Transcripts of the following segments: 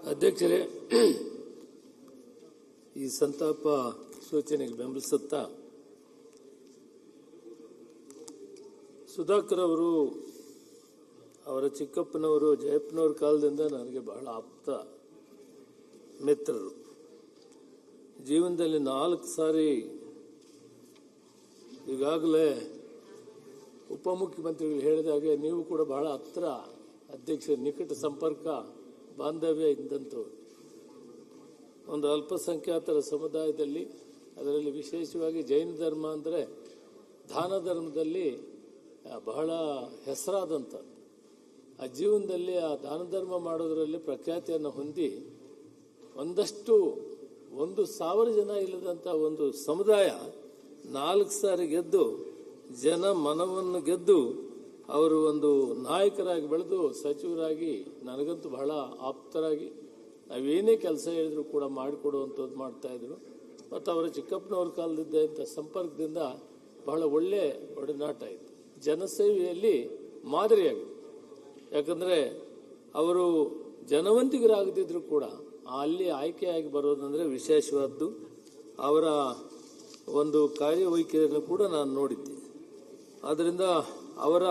ಅಧ್ಯಕ್ಷರೇ, ಈ ಸಂತಾಪ ಸೂಚನೆಗೆ ಬೆಂಬಲಿಸುತ್ತಾ ಸುಧಾಕರ್ ಅವರು ಅವರ ಚಿಕ್ಕಪ್ಪನವರು ಜಯಪ್ಪನವ್ರ ಕಾಲದಿಂದ ನನಗೆ ಬಹಳ ಆಪ್ತ ಮಿತ್ರರು. ಜೀವನದಲ್ಲಿ 4 ಸಾರಿ ಈಗಾಗಲೇ ಉಪಮುಖ್ಯಮಂತ್ರಿಗಳು ಹೇಳಿದಾಗೆ ನೀವು ಕೂಡ ಬಹಳ ಹತ್ರ ಅಧ್ಯಕ್ಷ ನಿಕಟ ಸಂಪರ್ಕ ಬಾಂಧವ್ಯ ಇದ್ದಂಥವ್ರು. ಒಂದು ಅಲ್ಪಸಂಖ್ಯಾತರ ಸಮುದಾಯದಲ್ಲಿ, ಅದರಲ್ಲಿ ವಿಶೇಷವಾಗಿ ಜೈನ ಧರ್ಮ ಅಂದರೆ ದಾನ ಧರ್ಮದಲ್ಲಿ ಬಹಳ ಹೆಸರಾದಂಥದ್ದು. ಆ ಜೀವನದಲ್ಲಿ ಆ ದಾನ ಧರ್ಮ ಮಾಡೋದರಲ್ಲಿ ಪ್ರಖ್ಯಾತಿಯನ್ನು ಹೊಂದಿ ಒಂದಷ್ಟು 1,000 ಜನ ಇಲ್ಲದಂಥ ಒಂದು ಸಮುದಾಯ 4 ಸಾರಿ ಗೆದ್ದು ಜನ ಮನವನ್ನು ಗೆದ್ದು ಅವರು ಒಂದು ನಾಯಕರಾಗಿ ಬೆಳೆದು ಸಚಿವರಾಗಿ ನನಗಂತೂ ಬಹಳ ಆಪ್ತರಾಗಿ ನಾವೇನೇ ಕೆಲಸ ಹೇಳಿದ್ರು ಕೂಡ ಮಾಡಿಕೊಡುವಂಥದ್ದು ಮಾಡ್ತಾಯಿದ್ರು. ಮತ್ತು ಅವರ ಚಿಕ್ಕಪ್ಪನವ್ರ ಕಾಲದಿದ್ದಂಥ ಸಂಪರ್ಕದಿಂದ ಬಹಳ ಒಳ್ಳೆ ಒಡನಾಟ ಇತ್ತು. ಜನಸೇವೆಯಲ್ಲಿ ಮಾದರಿಯಾಗಿದೆ. ಯಾಕಂದರೆ ಅವರು ಜನವಂತಿಗರಾಗದಿದ್ರು ಕೂಡ ಅಲ್ಲಿ ಆಯ್ಕೆಯಾಗಿ ಬರೋದಂದರೆ ವಿಶೇಷವಾದ್ದು. ಅವರ ಒಂದು ಕಾರ್ಯವೈಖರಿಯನ್ನು ಕೂಡ ನಾನು ನೋಡಿದ್ದೆ. ಆದ್ದರಿಂದ ಅವರ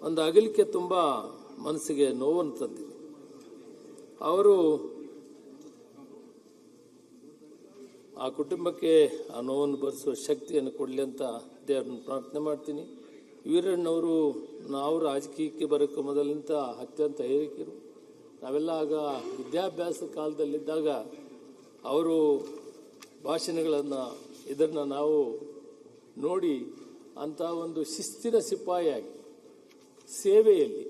ಒಂದು ಅಗಲಿಕೆ ತುಂಬ ಮನಸ್ಸಿಗೆ ನೋವನ್ನು ತಂದಿದೆ. ಅವರು ಆ ಕುಟುಂಬಕ್ಕೆ ಆ ನೋವನ್ನು ಭರಿಸುವ ಶಕ್ತಿಯನ್ನು ಕೊಡಲಿ ಅಂತ ದೇವರನ್ನು ಪ್ರಾರ್ಥನೆ ಮಾಡ್ತೀನಿ. ವೀರಣ್ಣವರು ನಾವು ರಾಜಕೀಯಕ್ಕೆ ಬರೋಕ್ಕೆ ಮೊದಲಿಂದ ಅತ್ಯಂತ ಹಿರಿಕರು. ನಾವೆಲ್ಲ ಆಗ ವಿದ್ಯಾಭ್ಯಾಸ ಕಾಲದಲ್ಲಿದ್ದಾಗ ಅವರು ಭಾಷಣಗಳನ್ನು ಇದನ್ನು ನಾವು ನೋಡಿ ಅಂಥ ಒಂದು ಶಿಸ್ತಿನ ಸಿಪಾಯಿಯಾಗಿ ಸೇವೆಯಲ್ಲಿ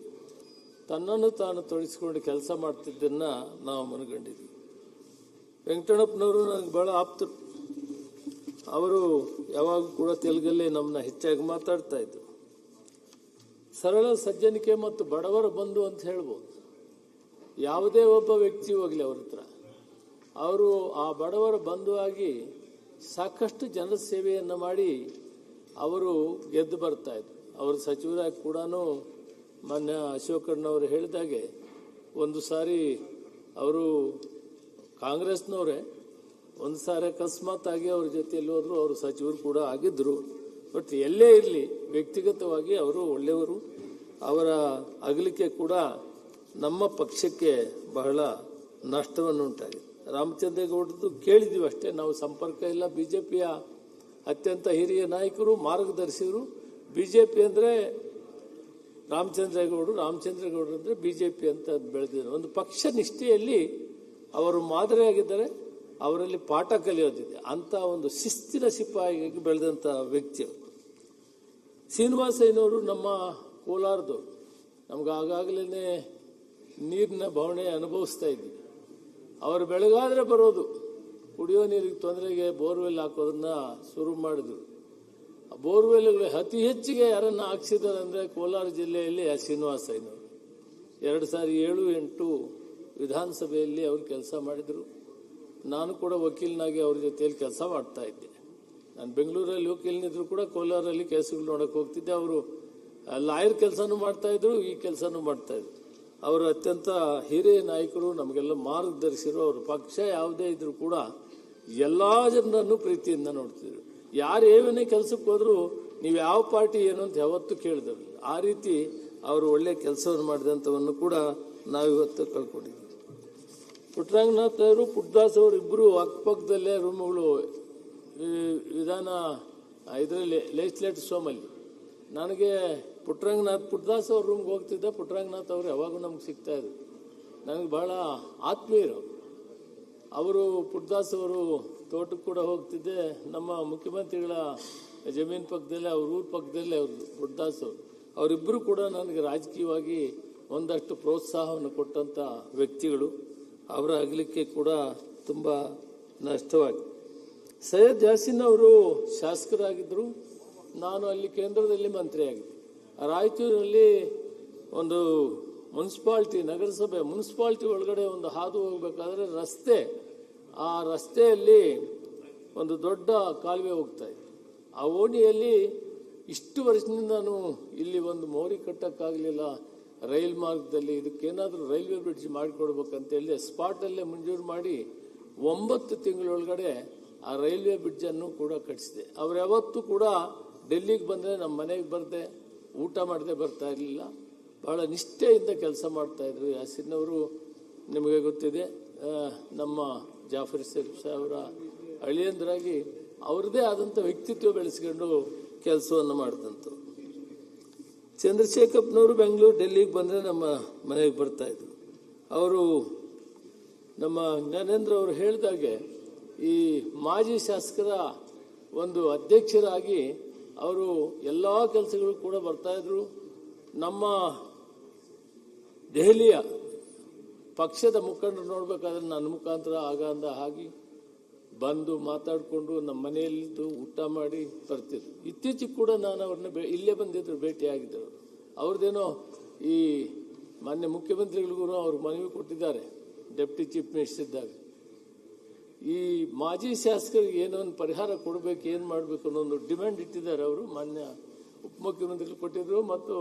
ತನ್ನನ್ನು ತಾನು ತೊಡಗಿಸಿಕೊಂಡು ಕೆಲಸ ಮಾಡ್ತಿದ್ದನ್ನು ನಾವು ಮನಗಂಡಿದ್ವಿ. ವೆಂಕಟಣ್ಣಪ್ಪನವರು ನನಗೆ ಬಹಳ ಆಪ್ತರು. ಅವರು ಯಾವಾಗ ಕೂಡ ತೆಲುಗಲ್ಲೇ ನಮ್ಮನ್ನ ಹೆಚ್ಚಾಗಿ ಮಾತಾಡ್ತಾ ಇದ್ರು. ಸರಳ ಸಜ್ಜನಿಕೆ ಮತ್ತು ಬಡವರ ಬಂಧು ಅಂತ ಹೇಳ್ಬೋದು. ಯಾವುದೇ ಒಬ್ಬ ವ್ಯಕ್ತಿ ಹೋಗಲಿ ಅವ್ರ ಹತ್ರ, ಅವರು ಆ ಬಡವರ ಬಂಧುವಾಗಿ ಸಾಕಷ್ಟು ಜನ ಸೇವೆಯನ್ನು ಮಾಡಿ ಅವರು ಗೆದ್ದು ಬರ್ತಾಯಿದ್ರು. ಅವರು ಸಚಿವರಾಗಿ ಕೂಡ ಮಾನ್ಯ ಅಶೋಕಣ್ಣವರು ಹೇಳಿದಾಗೆ ಒಂದು ಸಾರಿ ಅವರು ಕಾಂಗ್ರೆಸ್ನವರೇ, ಒಂದು ಸಾರಿ ಅಕಸ್ಮಾತ್ತಾಗಿ ಅವ್ರ ಜೊತೆಯಲ್ಲಿ ಹೋದ್ರು, ಅವರು ಸಚಿವರು ಕೂಡ ಆಗಿದ್ದರು. ಬಟ್ ಎಲ್ಲೇ ಇರಲಿ ವ್ಯಕ್ತಿಗತವಾಗಿ ಅವರು ಒಳ್ಳೆಯವರು. ಅವರ ಅಗಲಿಕೆ ಕೂಡ ನಮ್ಮ ಪಕ್ಷಕ್ಕೆ ಬಹಳ ನಷ್ಟವನ್ನು ಉಂಟಾಗಿದೆ. ರಾಮಚಂದ್ರೇಗೌಡರದ್ದು ಕೇಳಿದ್ದೀವಿ ಅಷ್ಟೇ, ನಾವು ಸಂಪರ್ಕ ಇಲ್ಲ. ಬಿಜೆಪಿಯ ಅತ್ಯಂತ ಹಿರಿಯ ನಾಯಕರು, ಮಾರ್ಗದರ್ಶಿಗಳು. ಬಿಜೆಪಿ ಅಂದರೆ ರಾಮಚಂದ್ರೇಗೌಡರು, ರಾಮಚಂದ್ರೇಗೌಡರು ಅಂದರೆ ಬಿಜೆಪಿ ಅಂತ ಬೆಳೆದಿದ್ದಾರೆ. ಒಂದು ಪಕ್ಷ ನಿಷ್ಠೆಯಲ್ಲಿ ಅವರು ಮಾದರಿಯಾಗಿದ್ದಾರೆ. ಅವರಲ್ಲಿ ಪಾಠ ಕಲಿಯೋದಿದೆ. ಅಂಥ ಒಂದು ಶಿಸ್ತಿನ ಸಿಪಾಯಿಯಾಗಿ ಬೆಳೆದಂಥ ವ್ಯಕ್ತಿಯವರು. ಶ್ರೀನಿವಾಸಯ್ಯನವರು ನಮ್ಮ ಕೋಲಾರದವರು. ನಮ್ಗೆ ಆಗಾಗಲೇ ನೀರಿನ ಬವಣೆ ಅನುಭವಿಸ್ತಾ ಇದ್ದೀವಿ. ಅವರು ಬೆಳಗಾದರೆ ಬರೋದು, ಕುಡಿಯೋ ನೀರಿಗೆ ತೊಂದರೆಗೆ ಬೋರ್ವೆಲ್ ಹಾಕೋದನ್ನ ಶುರು ಮಾಡಿದ್ರು. ಆ ಬೋರ್ವೆಲ್ಗಳು ಅತಿ ಹೆಚ್ಚಿಗೆ ಯಾರನ್ನು ಹಾಕ್ಸಿದ್ದಾರೆ ಅಂದರೆ ಕೋಲಾರ ಜಿಲ್ಲೆಯಲ್ಲಿ ಶ್ರೀನಿವಾಸಯ್ಯನವರು. 2007-8 ವಿಧಾನಸಭೆಯಲ್ಲಿ ಅವರು ಕೆಲಸ ಮಾಡಿದರು. ನಾನು ಕೂಡ ವಕೀಲನಾಗಿ ಅವ್ರ ಜೊತೆಯಲ್ಲಿ ಕೆಲಸ ಮಾಡ್ತಾ ಇದ್ದೆ. ನಾನು ಬೆಂಗಳೂರಲ್ಲಿ ವಕೀಲನಿದ್ರು ಕೂಡ ಕೋಲಾರಲ್ಲಿ ಕೇಸುಗಳು ನೋಡೋಕೆ ಹೋಗ್ತಿದ್ದೆ. ಅವರು ಲಾಯರ್ ಕೆಲಸನೂ ಮಾಡ್ತಾಯಿದ್ರು, ಈ ಕೆಲಸನೂ ಮಾಡ್ತಾಯಿದ್ರು. ಅವರು ಅತ್ಯಂತ ಹಿರಿಯ ನಾಯಕರು, ನಮಗೆಲ್ಲ ಮಾರ್ಗದರ್ಶಿರು. ಅವ್ರ ಪಕ್ಷ ಯಾವುದೇ ಇದ್ರೂ ಕೂಡ ಎಲ್ಲ ಜನರನ್ನು ಪ್ರೀತಿಯಿಂದ ನೋಡ್ತಿದ್ರು. ಯಾರು ಏನೇ ಕೆಲಸಕ್ಕೆ ಹೋದ್ರು ನೀವು ಯಾವ ಪಾರ್ಟಿ ಏನು ಅಂತ ಯಾವತ್ತೂ ಕೇಳಿದ್ರು. ಆ ರೀತಿ ಅವರು ಒಳ್ಳೆ ಕೆಲಸವನ್ನು ಮಾಡಿದಂಥವನ್ನು ಕೂಡ ನಾವಿವತ್ತು ಕಳ್ಕೊಂಡಿದ್ದೀವಿ. ಪುಟ್ಟರಂಗನಾಥ್ ಅವರು, ಪುಟ್ಟದಾಸ್ ಅವರು ಇಬ್ಬರು ಅಕ್ಕಪಕ್ಕದಲ್ಲೇ ರೂಮ್ಗಳು ವಿಧಾನ ಇದರಲ್ಲಿ ಲೆಜಿಸ್ಲೇಟಿವ್ ಸೋಮಲ್ಲಿ. ನನಗೆ ಪುಟ್ಟದಾಸ್ ಅವ್ರ ರೂಮ್ಗೆ ಹೋಗ್ತಿದ್ದೆ. ಪುಟ್ಟರಂಗನಾಥ್ ಅವರು ಯಾವಾಗೂ ನಮ್ಗೆ ಸಿಗ್ತಾಯಿದ್ರು. ನನಗೆ ಬಹಳ ಆತ್ಮೀಯರು ಅವರು. ಪುಟ್ಟದಾಸ್ ಅವರು ತೋಟಕ್ಕೆ ಕೂಡ ಹೋಗ್ತಿದ್ದೆ. ನಮ್ಮ ಮುಖ್ಯಮಂತ್ರಿಗಳ ಜಮೀನು ಪಕ್ಕದಲ್ಲೇ, ಅವ್ರ ಊರ ಪಕ್ಕದಲ್ಲೇ ಅವರು ಪುಟ್ಟದಾಸ್ ಅವರು. ಅವರಿಬ್ಬರು ಕೂಡ ನನಗೆ ರಾಜಕೀಯವಾಗಿ ಒಂದಷ್ಟು ಪ್ರೋತ್ಸಾಹವನ್ನು ಕೊಟ್ಟಂಥ ವ್ಯಕ್ತಿಗಳು. ಅವರ ಅಗಲಿಕೆ ಕೂಡ ತುಂಬ ನಷ್ಟವಾಗಿದೆ. ಸೈಯದ್ ಯಾಸೀನ್ ಅವರು ಶಾಸಕರಾಗಿದ್ದರು. ನಾನು ಅಲ್ಲಿ ಕೇಂದ್ರದಲ್ಲಿ ಮಂತ್ರಿಯಾಗಿದ್ದೆ. ರಾಯಚೂರಿನಲ್ಲಿ ಒಂದು ಮುನ್ಸಿಪಾಲ್ಟಿ, ನಗರಸಭೆ ಮುನ್ಸಿಪಾಲ್ಟಿ ಒಳಗಡೆ ಒಂದು ಹಾದು ಹೋಗಬೇಕಾದ್ರೆ ರಸ್ತೆ, ಆ ರಸ್ತೆಯಲ್ಲಿ ಒಂದು ದೊಡ್ಡ ಕಾಲುವೆ ಹೋಗ್ತಾ ಇತ್ತು. ಆ ಓಣಿಯಲ್ಲಿ ಇಷ್ಟು ವರ್ಷದಿಂದ ನಾನು ಇಲ್ಲಿ ಒಂದು ಮೋರಿ ಕಟ್ಟಕ್ಕಾಗಲಿಲ್ಲ, ರೈಲ್ ಮಾರ್ಗದಲ್ಲಿ ಇದಕ್ಕೇನಾದರೂ ರೈಲ್ವೆ ಬ್ರಿಡ್ಜ್ ಮಾಡಿಕೊಡ್ಬೇಕಂತ ಹೇಳಿ ಸ್ಪಾಟಲ್ಲೇ ಮಂಜೂರು ಮಾಡಿ 9 ತಿಂಗಳೊಳಗಡೆ ಆ ರೈಲ್ವೆ ಬ್ರಿಡ್ಜನ್ನು ಕೂಡ ಕಟ್ಟಿಸಿದೆ. ಅವ್ರು ಯಾವತ್ತೂ ಕೂಡ ಡೆಲ್ಲಿಗೆ ಬಂದರೆ ನಮ್ಮ ಮನೆಗೆ ಬರದೆ ಊಟ ಮಾಡದೆ ಬರ್ತಾ ಇರಲಿಲ್ಲ. ಬಹಳ ನಿಷ್ಠೆಯಿಂದ ಕೆಲಸ ಮಾಡ್ತಾಯಿದ್ರು. ಯಾಸಿನ್ನವರು ನಿಮಗೆ ಗೊತ್ತಿದೆ, ನಮ್ಮ ಜಾಫರ್ ಶರೀಫ್ ಅವರ ಅಳಿಯಂದ್ರಾಗಿ ಅವ್ರದ್ದೇ ಆದಂಥ ವ್ಯಕ್ತಿತ್ವ ಬೆಳೆಸ್ಕೊಂಡು ಕೆಲಸವನ್ನು ಮಾಡಿದಂಥವ್ರು. ಚಂದ್ರಶೇಖರ್ನವರು ಬೆಂಗಳೂರು ಡೆಲ್ಲಿಗೆ ಬಂದರೆ ನಮ್ಮ ಮನೆಗೆ ಬರ್ತಾಯಿದ್ರು. ಅವರು ನಮ್ಮ ಜ್ಞಾನೇಂದ್ರ ಅವರು ಹೇಳಿದಾಗೆ ಈ ಮಾಜಿ ಶಾಸಕರ ಒಂದು ಅಧ್ಯಕ್ಷರಾಗಿ ಅವರು ಎಲ್ಲ ಕೆಲಸಗಳು ಕೂಡ ಬರ್ತಾಯಿದ್ರು. ನಮ್ಮ ದೆಹಲಿಯ ಪಕ್ಷದ ಮುಖಂಡರು ನೋಡಬೇಕಾದ್ರೆ ನನ್ನ ಮುಖಾಂತರ ಆಗಾಂದ ಆಗಿ ಬಂದು ಮಾತಾಡಿಕೊಂಡು ನಮ್ಮ ಮನೆಯಲ್ಲಿದ್ದು ಊಟ ಮಾಡಿ ಬರ್ತಿದ್ರು. ಇತ್ತೀಚೆಗೆ ಕೂಡ ನಾನು ಅವ್ರನ್ನ ಇಲ್ಲೇ ಬಂದಿದ್ರು, ಭೇಟಿಯಾಗಿದ್ದರು. ಅವ್ರದ್ದೇನೋ ಈ ಮಾನ್ಯ ಮುಖ್ಯಮಂತ್ರಿಗಳಿಗೂ ಅವ್ರ ಮನವಿ ಕೊಟ್ಟಿದ್ದಾರೆ, ಡೆಪ್ಟಿ ಚೀಫ್ ಮಿನಿಸ್ಟರ್ ಇದ್ದಾಗ. ಈ ಮಾಜಿ ಶಾಸಕರಿಗೆ ಏನೋ ಒಂದು ಪರಿಹಾರ ಕೊಡಬೇಕು, ಏನು ಮಾಡಬೇಕು ಅನ್ನೋ ಒಂದು ಡಿಮ್ಯಾಂಡ್ ಇಟ್ಟಿದ್ದಾರೆ. ಅವರು ಮಾನ್ಯ ಉಪಮುಖ್ಯಮಂತ್ರಿಗಳು ಕೊಟ್ಟಿದ್ರು ಮತ್ತು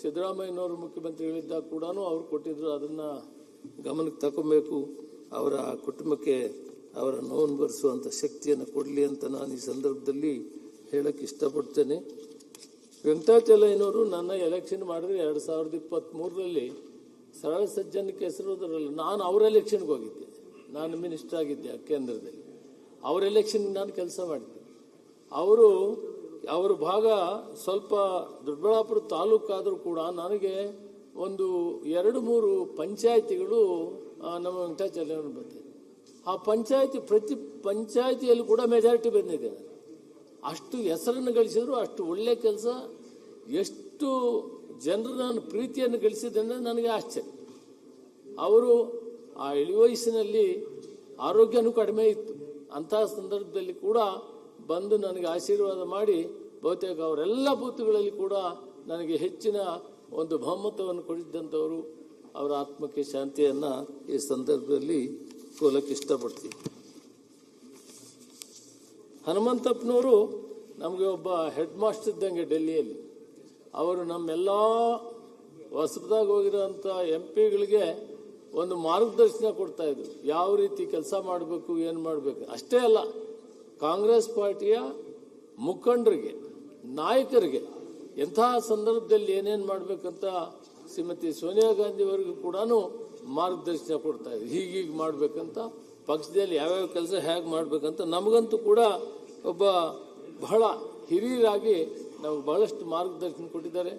ಸಿದ್ದರಾಮಯ್ಯನವರು ಮುಖ್ಯಮಂತ್ರಿಗಳಿದ್ದಾಗ ಕೂಡ ಅವ್ರು ಕೊಟ್ಟಿದ್ರು. ಅದನ್ನು ಗಮನಕ್ಕೆ ತಗೊಬೇಕು. ಅವರ ಕುಟುಂಬಕ್ಕೆ ಅವರ ನೋವನ್ನು ಭರಿಸುವಂಥ ಶಕ್ತಿಯನ್ನು ಕೊಡಲಿ ಅಂತ ನಾನು ಈ ಸಂದರ್ಭದಲ್ಲಿ ಹೇಳಕ್ಕೆ ಇಷ್ಟಪಡ್ತೇನೆ. ವೆಂಕಟಾಚಲಯ್ಯನವರು ನನ್ನ ಎಲೆಕ್ಷನ್ ಮಾಡಿದ್ರೆ 2023ರಲ್ಲಿ ಸರಳ ಸಜ್ಜನಕ್ಕೆ ಹೆಸರುವುದರಲ್ಲ, ನಾನು ಅವರ ಎಲೆಕ್ಷನ್ಗೆ ಹೋಗಿದ್ದೆ. ನಾನು ಮಿನಿಸ್ಟರ್ ಆಗಿದ್ದೆ ಕೇಂದ್ರದಲ್ಲಿ. ಅವರ ಎಲೆಕ್ಷನ್ಗೆ ನಾನು ಕೆಲಸ ಮಾಡಿದ್ದೆ. ಅವರು ಭಾಗ ಸ್ವಲ್ಪ ದೊಡ್ಡಬಳ್ಳಾಪುರ ತಾಲೂಕಾದರೂ ಕೂಡ ನನಗೆ ಒಂದು 2-3 ಪಂಚಾಯಿತಿಗಳು ನಮ್ಮ ವೆಂಕಟಾಚಲಯ್ಯನವರು ಬಂದಿದೆ. ಆ ಪ್ರತಿ ಪಂಚಾಯಿತಿಯಲ್ಲಿ ಕೂಡ ಮೆಜಾರಿಟಿ ಬಂದಿದೆ. ಅಷ್ಟು ಹೆಸರನ್ನು ಗಳಿಸಿದ್ರು, ಅಷ್ಟು ಒಳ್ಳೆ ಕೆಲಸ, ಎಷ್ಟು ಜನರ ಪ್ರೀತಿಯನ್ನು ಗಳಿಸಿದ್ರೆ ನನಗೆ ಆಶ್ಚರ್ಯ. ಅವರು ಆ ಇಳಿ ವಯಸ್ಸಿನಲ್ಲಿ ಆರೋಗ್ಯನೂ ಕಡಿಮೆ ಇತ್ತು. ಅಂತಹ ಸಂದರ್ಭದಲ್ಲಿ ಕೂಡ ಬಂದು ನನಗೆ ಆಶೀರ್ವಾದ ಮಾಡಿ ಬಹುತೇಕ ಅವರೆಲ್ಲ ಬೂತ್ಗಳಲ್ಲಿ ಕೂಡ ನನಗೆ ಹೆಚ್ಚಿನ ಒಂದು ಬಹುಮತವನ್ನು ಕೊಡಿಸಿದಂಥವರು. ಅವರ ಆತ್ಮಕ್ಕೆ ಶಾಂತಿಯನ್ನು ಈ ಸಂದರ್ಭದಲ್ಲಿ ಕೋಲಕ್ಕೆ ಇಷ್ಟಪಡ್ತೀವಿ. ಹನುಮಂತಪ್ಪನವರು ನಮಗೆ ಒಬ್ಬ ಹೆಡ್ ಮಾಸ್ಟರ್ ಇದ್ದಂಗೆ ಡೆಲ್ಲಿಯಲ್ಲಿ. ಅವರು ನಮ್ಮೆಲ್ಲ ಹೊಸದಾಗಿ ಹೋಗಿರೋಂಥ MP ಗಳಿಗೆ ಒಂದು ಮಾರ್ಗದರ್ಶನ ಕೊಡ್ತಾಯಿದ್ರು, ಯಾವ ರೀತಿ ಕೆಲಸ ಮಾಡಬೇಕು, ಏನು ಮಾಡಬೇಕು. ಅಷ್ಟೇ ಅಲ್ಲ, ಕಾಂಗ್ರೆಸ್ ಪಾರ್ಟಿಯ ಮುಖಂಡರಿಗೆ, ನಾಯಕರಿಗೆ ಎಂತಹ ಸಂದರ್ಭದಲ್ಲಿ ಏನೇನು ಮಾಡಬೇಕಂತ ಶ್ರೀಮತಿ ಸೋನಿಯಾ ಗಾಂಧಿಯವರಿಗೂ ಕೂಡ ಮಾರ್ಗದರ್ಶನ ಕೊಡ್ತಾಯಿದ್ರು. ಹೀಗೀಗೆ ಮಾಡಬೇಕಂತ, ಪಕ್ಷದಲ್ಲಿ ಯಾವ್ಯಾವ ಕೆಲಸ ಹೇಗೆ ಮಾಡಬೇಕಂತ. ನಮಗಂತೂ ಕೂಡ ಒಬ್ಬ ಬಹಳ ಹಿರಿಯರಾಗಿ ನಮಗೆ ಬಹಳಷ್ಟು ಮಾರ್ಗದರ್ಶನ ಕೊಟ್ಟಿದ್ದಾರೆ.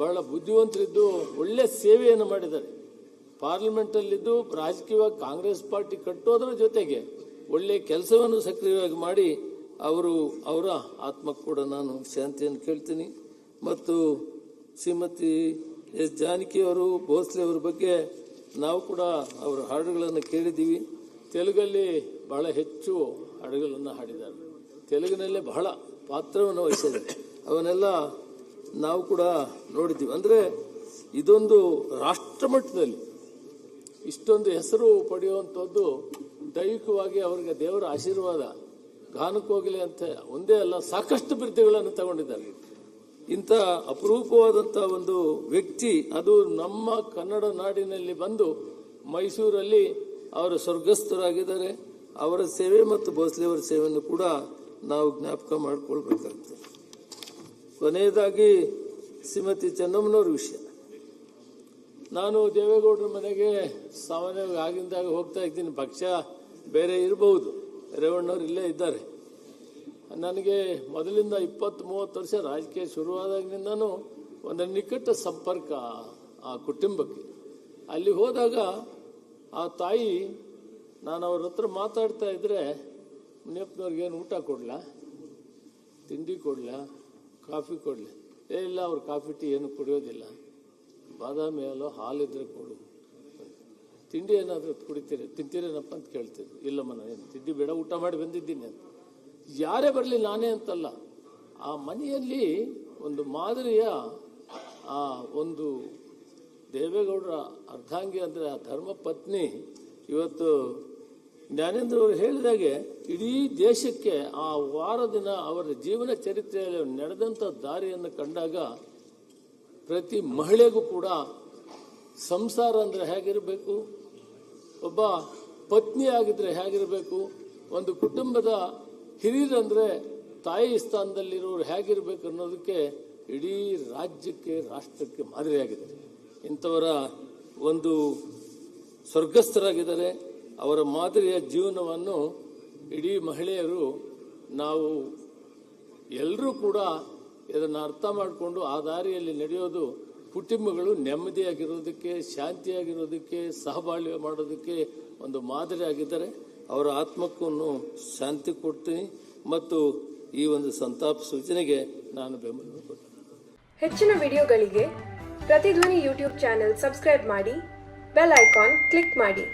ಬಹಳ ಬುದ್ಧಿವಂತರಿದ್ದು ಒಳ್ಳೆ ಸೇವೆಯನ್ನು ಮಾಡಿದ್ದಾರೆ. ಪಾರ್ಲಿಮೆಂಟಲ್ಲಿದ್ದು ರಾಜಕೀಯವಾಗಿ ಕಾಂಗ್ರೆಸ್ ಪಾರ್ಟಿ ಕಟ್ಟೋದ್ರ ಜೊತೆಗೆ ಒಳ್ಳೆಯ ಕೆಲಸವನ್ನು ಸಕ್ರಿಯವಾಗಿ ಮಾಡಿ ಅವರ ಆತ್ಮಕ್ಕೆ ಕೂಡ ನಾನು ಶಾಂತಿಯನ್ನು ಕೇಳ್ತೀನಿ. ಮತ್ತು ಶ್ರೀಮತಿ S. ಜಾನಕಿಯವರು, ಭೋಸ್ಲೆ ಅವರ ಬಗ್ಗೆ ನಾವು ಕೂಡ ಅವರ ಹಾಡುಗಳನ್ನು ಕೇಳಿದ್ದೀವಿ. ತೆಲುಗಲ್ಲಿ ಬಹಳ ಹೆಚ್ಚು ಹಾಡುಗಳನ್ನು ಹಾಡಿದ್ದಾರೆ. ತೆಲುಗಿನಲ್ಲೇ ಬಹಳ ಪಾತ್ರವನ್ನು ವಹಿಸಿದ್ದಾರೆ. ಅವನ್ನೆಲ್ಲ ನಾವು ಕೂಡ ನೋಡಿದ್ದೀವಿ. ಅಂದರೆ ಇದೊಂದು ರಾಷ್ಟ್ರಮಟ್ಟದಲ್ಲಿ ಇಷ್ಟೊಂದು ಹೆಸರು ಪಡೆಯುವಂಥದ್ದು ದೈವಿಕವಾಗಿ ಅವರಿಗೆ ದೇವರ ಆಶೀರ್ವಾದ ಗಾನಕ್ಕೋಗಲಿ ಅಂತ ಒಂದೇ ಅಲ್ಲ, ಸಾಕಷ್ಟು ಬಿರುದುಗಳನ್ನು ತಗೊಂಡಿದ್ದಾರೆ. ಇಂಥ ಅಪರೂಪವಾದಂಥ ಒಂದು ವ್ಯಕ್ತಿ, ಅದು ನಮ್ಮ ಕನ್ನಡ ನಾಡಿನಲ್ಲಿ ಬಂದು ಮೈಸೂರಲ್ಲಿ ಅವರು ಸ್ವರ್ಗಸ್ಥರಾಗಿದ್ದಾರೆ. ಅವರ ಸೇವೆ ಮತ್ತು ಭೋಸ್ಲೆ ಅವರ ಸೇವೆಯನ್ನು ಕೂಡ ನಾವು ಜ್ಞಾಪಕ ಮಾಡಿಕೊಳ್ಬೇಕಾಗ್ತದೆ. ಕೊನೆಯದಾಗಿ ಶ್ರೀಮತಿ ಚೆನ್ನಮ್ಮನವ್ರ ವಿಷಯ. ನಾನು ದೇವೇಗೌಡರ ಮನೆಗೆ ಸಾಮಾನ್ಯವಾಗಿ ಆಗಿಂದಾಗ ಹೋಗ್ತಾ ಇದ್ದೀನಿ. ಪಕ್ಷ ಬೇರೆ ಇರಬಹುದು, ರೇವಣ್ಣವ್ರು ಇಲ್ಲೇ ಇದ್ದಾರೆ. ನನಗೆ ಮೊದಲಿಂದ 20-30 ವರ್ಷ ರಾಜಕೀಯ ಶುರುವಾದಾಗಿನಿಂದನೂ ಒಂದು ನಿಕಟ ಸಂಪರ್ಕ ಆ ಕುಟುಂಬಕ್ಕೆ. ಅಲ್ಲಿ ಹೋದಾಗ ಆ ತಾಯಿ, ನಾನು ಅವ್ರ ಹತ್ರ ಮಾತಾಡ್ತಾ ಇದ್ದರೆ, ಮುನಿಯಪ್ಪನವ್ರಿಗೇನು ಊಟ ಕೊಡಲಾ, ತಿಂಡಿ ಕೊಡಲಾ, ಕಾಫಿ ಕೊಡಲಿ? ಇಲ್ಲ, ಅವ್ರು ಕಾಫಿ ಟೀ ಏನು ಕುಡಿಯೋದಿಲ್ಲ, ಬಾದಾಮಿ ಹಾಲು ಹಾಲಿದ್ರೆ ಕೊಡು, ತಿಂಡಿ ಏನಾದರೂ ತಿಂತೀರೇನಪ್ಪ ಅಂತ ಕೇಳ್ತಿದ್ರು. ಇಲ್ಲಮ್ಮ, ನಾನೇನು ತಿಂಡಿ ಬೇಡ, ಊಟ ಮಾಡಿ ಬಂದಿದ್ದೀನಿ ಅಂತ. ಯಾರೇ ಬರಲಿ, ನಾನೇ ಅಂತಲ್ಲ, ಆ ಮನೆಯಲ್ಲಿ ಒಂದು ಮಾದರಿಯ ಆ ಒಂದು ದೇವೇಗೌಡರ ಅರ್ಧಾಂಗಿ ಅಂದರೆ ಆ ಧರ್ಮ ಪತ್ನಿ ಇವತ್ತು ಜ್ಞಾನೇಂದ್ರ ಅವರು ಹೇಳಿದಾಗೆ ಇಡೀ ದೇಶಕ್ಕೆ ಆ ವಾರ ದಿನ ಅವರ ಜೀವನ ಚರಿತ್ರೆಯಲ್ಲಿ ನಡೆದಂಥ ದಾರಿಯನ್ನು ಕಂಡಾಗ ಪ್ರತಿ ಮಹಿಳೆಗೂ ಕೂಡ ಸಂಸಾರ ಅಂದರೆ ಹೇಗಿರಬೇಕು, ಒಬ್ಬ ಪತ್ನಿ ಆಗಿದ್ರೆ ಹೇಗಿರಬೇಕು, ಒಂದು ಕುಟುಂಬದ ಹಿರಿಯರಂದರೆ ತಾಯಿ ಸ್ಥಾನದಲ್ಲಿರೋರು ಹೇಗಿರಬೇಕು ಅನ್ನೋದಕ್ಕೆ ಇಡೀ ರಾಜ್ಯಕ್ಕೆ ರಾಷ್ಟ್ರಕ್ಕೆ ಮಾದರಿಯಾಗಿದೆ. ಇಂಥವರ ಒಂದು ಸ್ವರ್ಗಸ್ಥರಾಗಿದ್ದಾರೆ. ಅವರ ಮಾದರಿಯ ಜೀವನವನ್ನು ಇಡೀ ಮಹಿಳೆಯರು ನಾವು ಎಲ್ಲರೂ ಕೂಡ ಇದನ್ನು ಅರ್ಥ ಮಾಡಿಕೊಂಡು ಆ ದಾರಿಯಲ್ಲಿ ನಡೆಯೋದು ಕುಟುಂಬಗಳು ನೆಮ್ಮದಿಯಾಗಿರೋದಕ್ಕೆ, ಶಾಂತಿಯಾಗಿರೋದಕ್ಕೆ, ಸಹಬಾಳ್ವೆ ಮಾಡೋದಕ್ಕೆ ಒಂದು ಮಾದರಿ ಆಗಿದ್ದಾರೆ. ಅವರ ಆತ್ಮಕ್ಕೂ ಶಾಂತಿ ಕೊಡ್ತೀನಿ ಮತ್ತು ಈ ಒಂದು ಸಂತಾಪ ಸೂಚನೆಗೆ ನಾನು ಬೆಂಬಲ ಕೊಡ್ತೀನಿ. ಹೆಚ್ಚಿನ ವಿಡಿಯೋಗಳಿಗೆ ಪ್ರತಿಧ್ವನಿ ಯೂಟ್ಯೂಬ್ ಚಾನೆಲ್ ಸಬ್ಸ್ಕ್ರೈಬ್ ಮಾಡಿ, ಬೆಲ್ ಐಕಾನ್ ಕ್ಲಿಕ್ ಮಾಡಿ.